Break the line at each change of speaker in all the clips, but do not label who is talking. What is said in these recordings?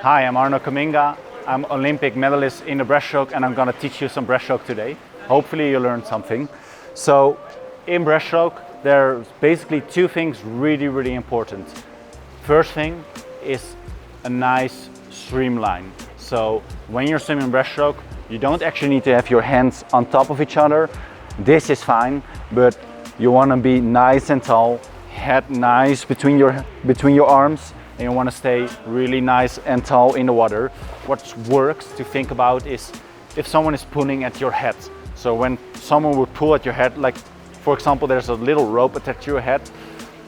Hi, I'm Arno Kamminga. I'm Olympic medalist in the breaststroke and I'm going to teach you some breaststroke today. Hopefully you learned something. So in breaststroke, there's basically two things really important. First thing is a nice streamline. So when you're swimming breaststroke, you don't actually need to have your hands on top of each other. This is fine, but you want to be nice and tall, head nice between your arms, and you want to stay really nice and tall in the water. What works to think about is if someone is pulling at your head. So when someone would pull at your head, like for example, there's a little rope attached to your head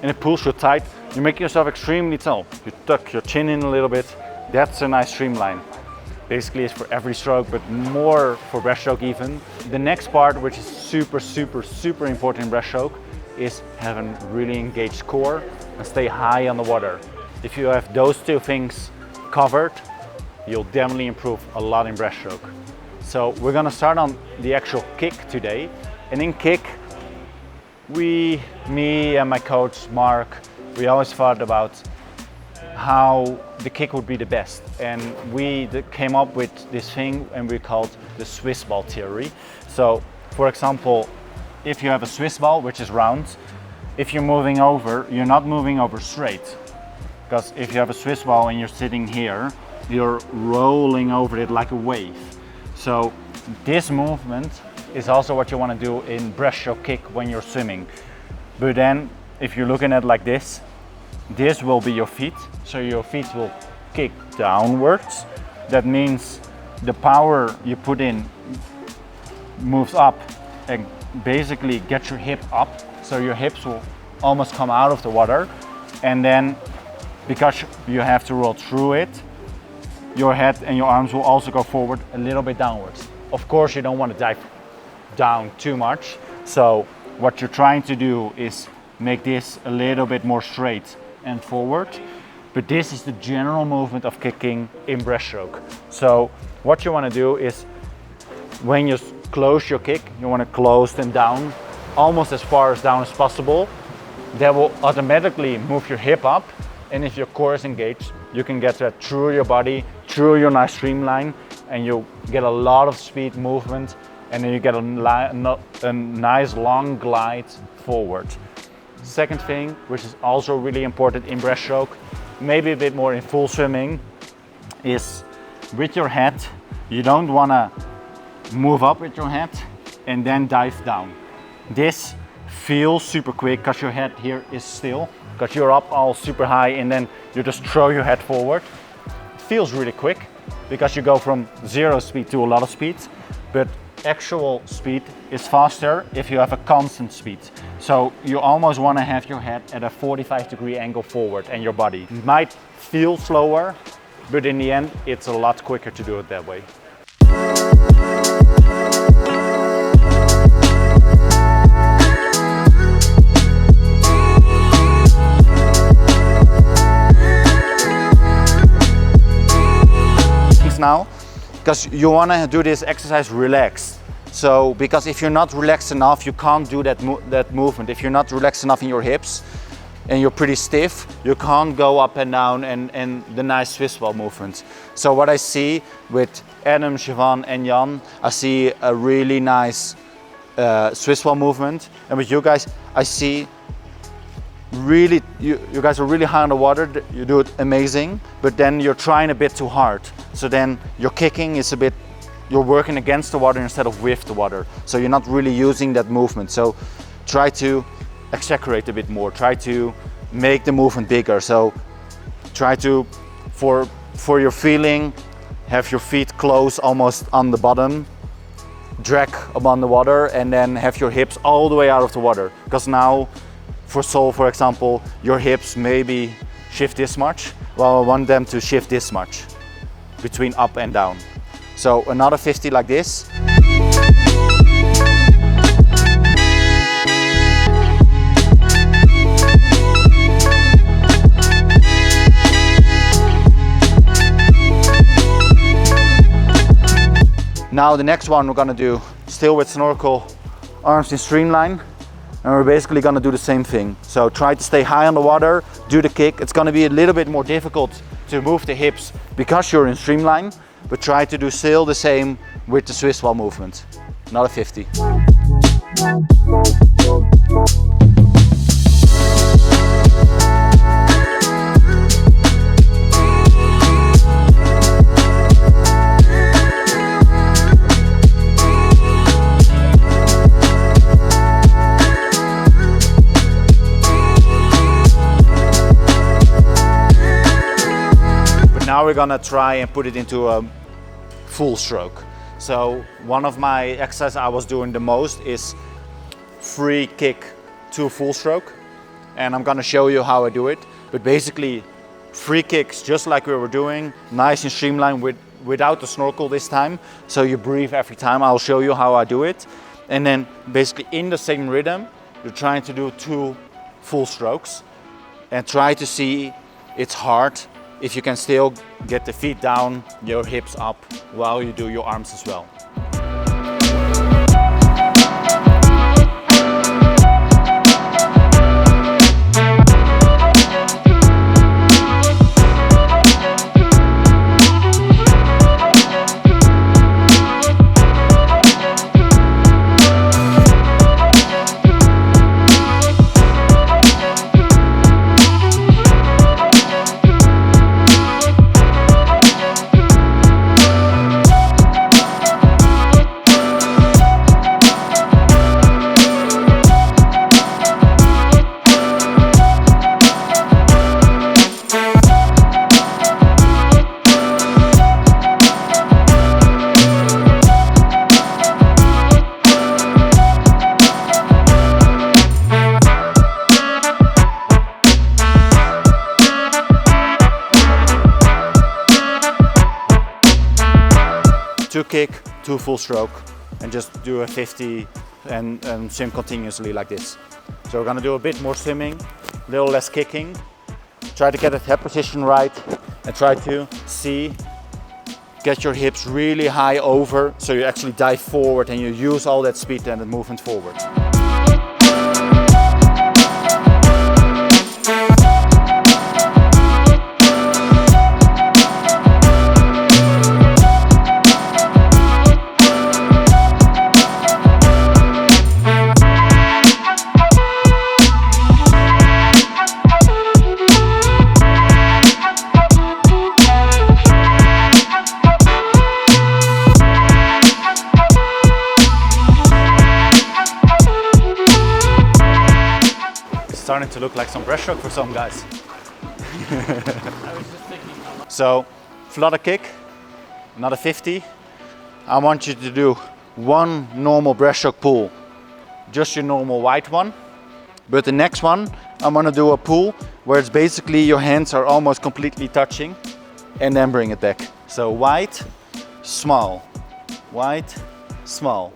and it pulls you tight, you make yourself extremely tall. You tuck your chin in a little bit. That's a nice streamline. Basically it's for every stroke, but more for breaststroke even. The next part, which is super important in breaststroke, is having really engaged core and stay high on the water. If you have those two things covered, you'll definitely improve a lot in breaststroke. So we're gonna start on the actual kick today. And in kick, me and my coach, Mark, we always thought about how the kick would be the best. And we came up with this thing and we called the Swiss ball theory. So for example, if you have a Swiss ball, which is round, if you're moving over, you're not moving over straight. Because if you have a Swiss ball and you're sitting here, you're rolling over it like a wave. So this movement is also what you want to do in breaststroke kick when you're swimming. But then if you're looking at it like this will be your feet. So your feet will kick downwards. That means the power you put in moves up and basically gets your hip up. So your hips will almost come out of the water. And then because you have to roll through it, your head and your arms will also go forward a little bit downwards. Of course, you don't want to dive down too much. So what you're trying to do is make this a little bit more straight and forward. But this is the general movement of kicking in breaststroke. So what you want to do is when you close your kick, you want to close them down almost as far as down as possible. That will automatically move your hip up. And if your core is engaged, you can get that through your body, through your nice streamline, and you get a lot of speed movement, and then you get a nice long glide forward. Second thing, which is also really important in breaststroke, maybe a bit more in full swimming, is with your head, you don't want to move up with your head and then dive down. This feels super quick because your head here is still, because you're up all super high and then you just throw your head forward. It feels really quick because you go from zero speed to a lot of speed, but actual speed is faster if you have a constant speed. So you almost want to have your head at a 45-degree angle forward and your body. It might feel slower, but in the end, it's a lot quicker to do it that way. Now, because you want to do this exercise relaxed. So because if you're not relaxed enough, you can't do that movement. If you're not relaxed enough in your hips and you're pretty stiff, you can't go up and down and the nice Swiss ball movements. So what I see with Adam, Siobhán and Jan, I see a really nice Swiss ball movement, and with you guys I see really, you guys are really high on the water, you do it amazing, but then you're trying a bit too hard. So then your kicking is a bit, you're working against the water instead of with the water. So you're not really using that movement. So try to exaggerate a bit more, try to make the movement bigger. So try to, for your feeling, have your feet close almost on the bottom, drag upon the water, and then have your hips all the way out of the water. Because now, for Sol, for example, your hips maybe shift this much. Well, I want them to shift this much between up and down. So another 50 like this. Now the next one we're gonna do, still with snorkel, arms in streamline. And we're basically gonna do the same thing. So try to stay high on the water, do the kick. It's gonna be a little bit more difficult to move the hips because you're in streamline, but try to do still the same with the Swiss wall movement. Not a 50. Now we're gonna try and put it into a full stroke. So one of my exercises I was doing the most is free kick to full stroke. And I'm gonna show you how I do it. But basically free kicks, just like we were doing, nice and streamlined without the snorkel this time. So you breathe every time. I'll show you how I do it. And then basically in the same rhythm, you're trying to do 2 full strokes and try to see it's hard if you can still get the feet down, your hips up, while you do your arms as well. Two kick, 2 full stroke, and just do a 50 and swim continuously like this. So we're gonna do a bit more swimming, a little less kicking. Try to get the head position right and try to get your hips really high over so you actually dive forward and you use all that speed and the movement forward. Starting to look like some breaststroke for some guys. So, flutter kick, another 50. I want you to do 1 normal breaststroke pull, just your normal wide one. But the next one, I'm gonna do a pull where it's basically your hands are almost completely touching, and then bring it back. So wide, small, wide, small.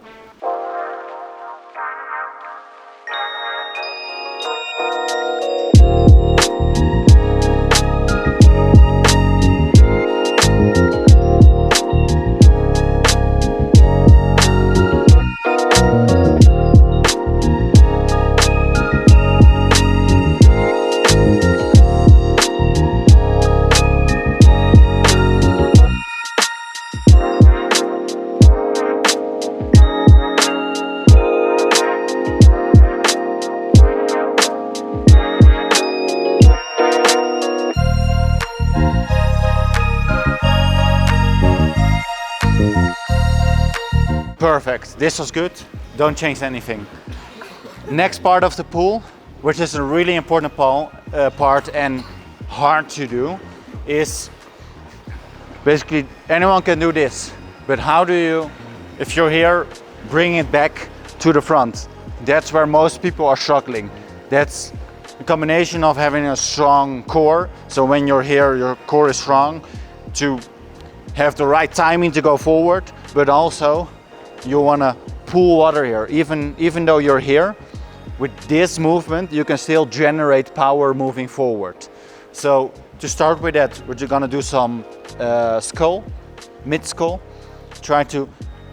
Perfect, this was good, don't change anything. Next part of the pull, which is a really important part and hard to do, is basically anyone can do this, but how do you, if you're here, bring it back to the front? That's where most people are struggling. That's a combination of having a strong core, so when you're here, your core is strong, to have the right timing to go forward, but also you want to pull water here. Even though you're here, with this movement you can still generate power moving forward. So to start with that, we're going to do some skull, mid skull. Try to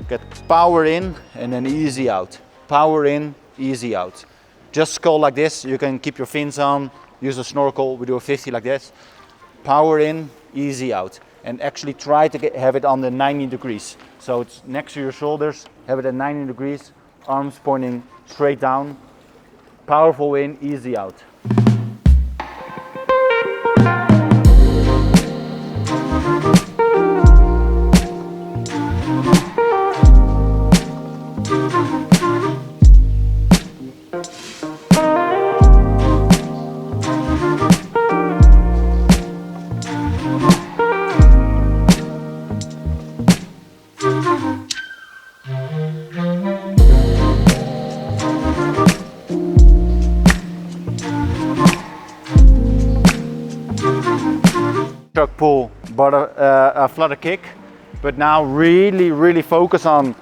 get power in and then easy out. Power in, easy out. Just skull like this. You can keep your fins on, use a snorkel. We do a 50 like this. Power in, easy out. And actually try to have it on the 90 degrees. So it's next to your shoulders, have it at 90 degrees, arms pointing straight down. Powerful in, easy out. Pull, but a flutter kick, but now really focus on,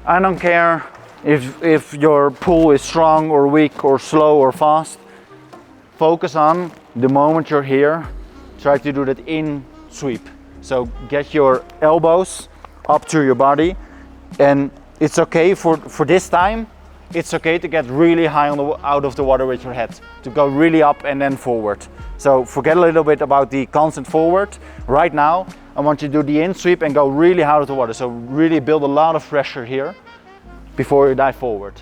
I don't care if your pull is strong or weak or slow or fast, focus on the moment you're here, try to do that in sweep. So get your elbows up to your body, and it's okay for this time, it's okay to get really high out of the water with your head, to go really up and then forward. So forget a little bit about the constant forward. Right now, I want you to do the in sweep and go really out of the water. So really build a lot of pressure here before you dive forward.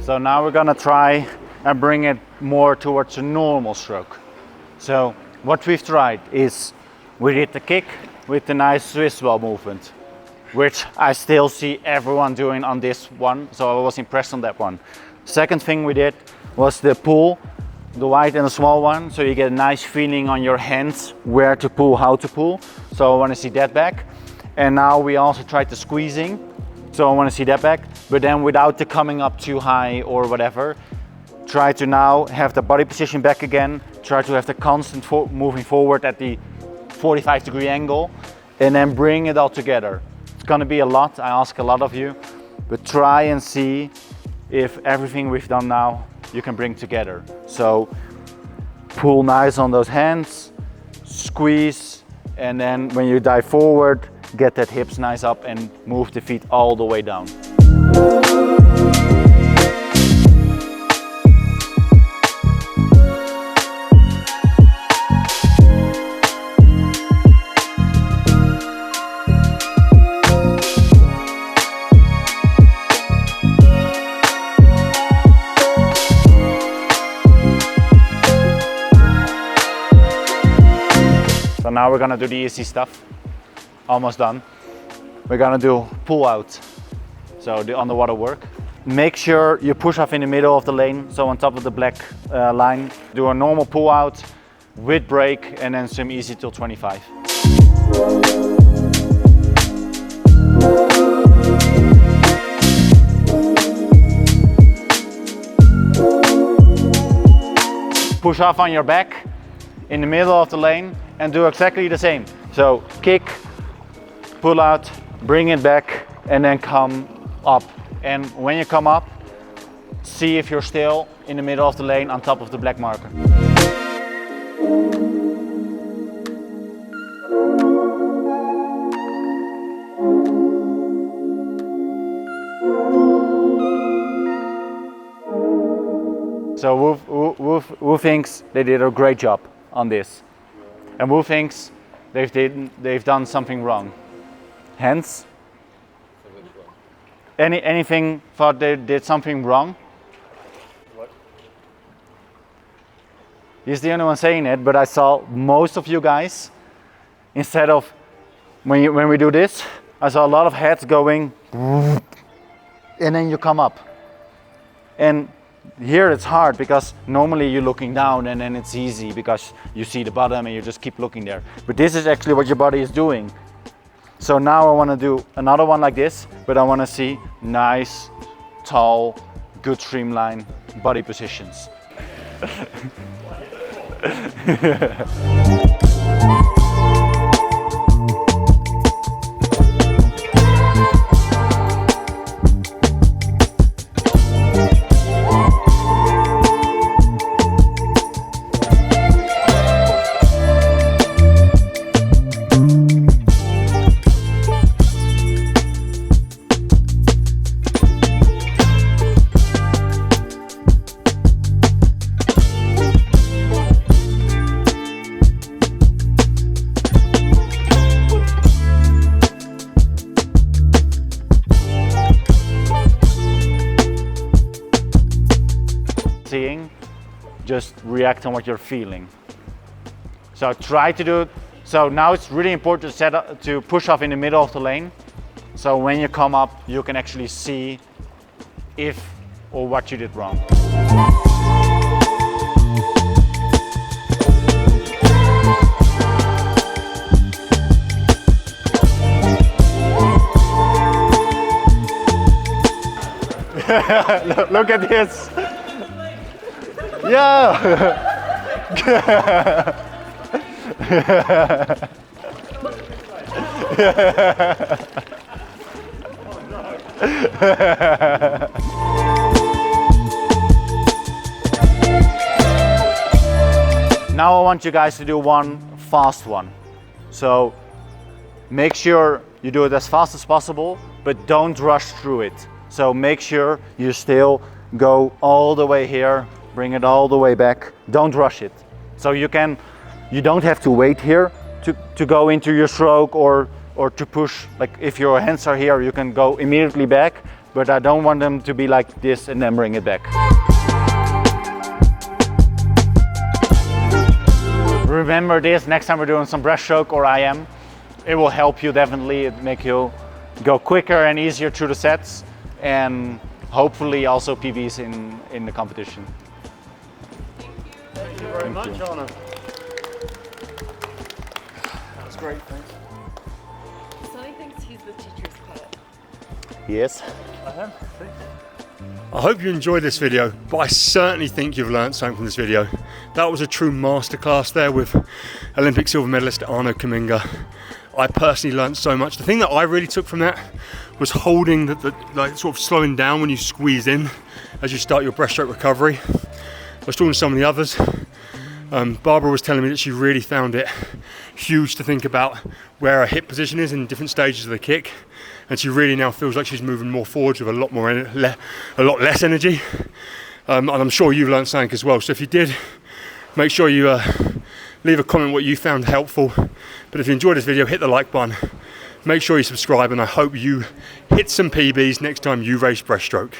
So now we're gonna try and bring it more towards a normal stroke. So what we've tried is we did the kick with the nice Swiss ball movement, which I still see everyone doing on this one, so I was impressed on that one. Second thing we did was the pull, the wide and the small one, so you get a nice feeling on your hands where to pull, how to pull. So I want to see that back. And now we also tried the squeezing. So I want to see that back, but then without the coming up too high or whatever. Try to now have the body position back again. Try to have the constant moving forward at the 45-degree angle, and then bring it all together. It's going to be a lot, I ask a lot of you, but try and see if everything we've done now you can bring together. So pull nice on those hands, squeeze, and then when you dive forward, get that hips nice up and move the feet all the way down. So now we're gonna do the easy stuff. Almost done. We're gonna do pull out, so the underwater work. Make sure you push off in the middle of the lane, so on top of the black line. Do a normal pull out with break and then swim easy till 25. Push off on your back in the middle of the lane and do exactly the same. So kick, pull out, bring it back, and then come up. And when you come up, see if you're still in the middle of the lane on top of the black marker. So Wu thinks they did a great job on this. And Wu thinks they've done something wrong. Hence, anything thought they did something wrong? What? He's the only one saying it, but I saw most of you guys, instead of, when we do this, I saw a lot of heads going, and then you come up. And here it's hard because normally you're looking down and then it's easy because you see the bottom and you just keep looking there. But this is actually what your body is doing. So now I want to do another one like this, but I want to see nice, tall, good streamline body positions. Just react on what you're feeling. So try to do it. So now it's really important to push off in the middle of the lane. So when you come up, you can actually see if or what you did wrong. Look at this. Yeah. Now I want you guys to do one fast one. So make sure you do it as fast as possible, but don't rush through it. So make sure you still go all the way here, bring it all the way back. Don't rush it. So you don't have to wait here to go into your stroke or to push. Like if your hands are here, you can go immediately back, but I don't want them to be like this and then bring it back. Remember this, next time we're doing some breaststroke or IM, it will help you definitely. It make you go quicker and easier through the sets, and hopefully also PBs in the competition.
Thank you very much, Arno. That's great, thanks.
Sonny thinks he's the teacher's pet.
Yes.
I am. I hope you enjoyed this video, but I certainly think you've learned something from this video. That was a true masterclass there with Olympic silver medalist Arno Kamminga. I personally learned so much. The thing that I really took from that was holding like sort of slowing down when you squeeze in as you start your breaststroke recovery. I was talking to some of the others. Barbara was telling me that she really found it huge to think about where her hip position is in different stages of the kick, and she really now feels like she's moving more forwards with a lot less energy. And I'm sure you've learned something as well. So if you did, make sure you leave a comment what you found helpful. But if you enjoyed this video, hit the like button. Make sure you subscribe, and I hope you hit some PBs next time you race breaststroke.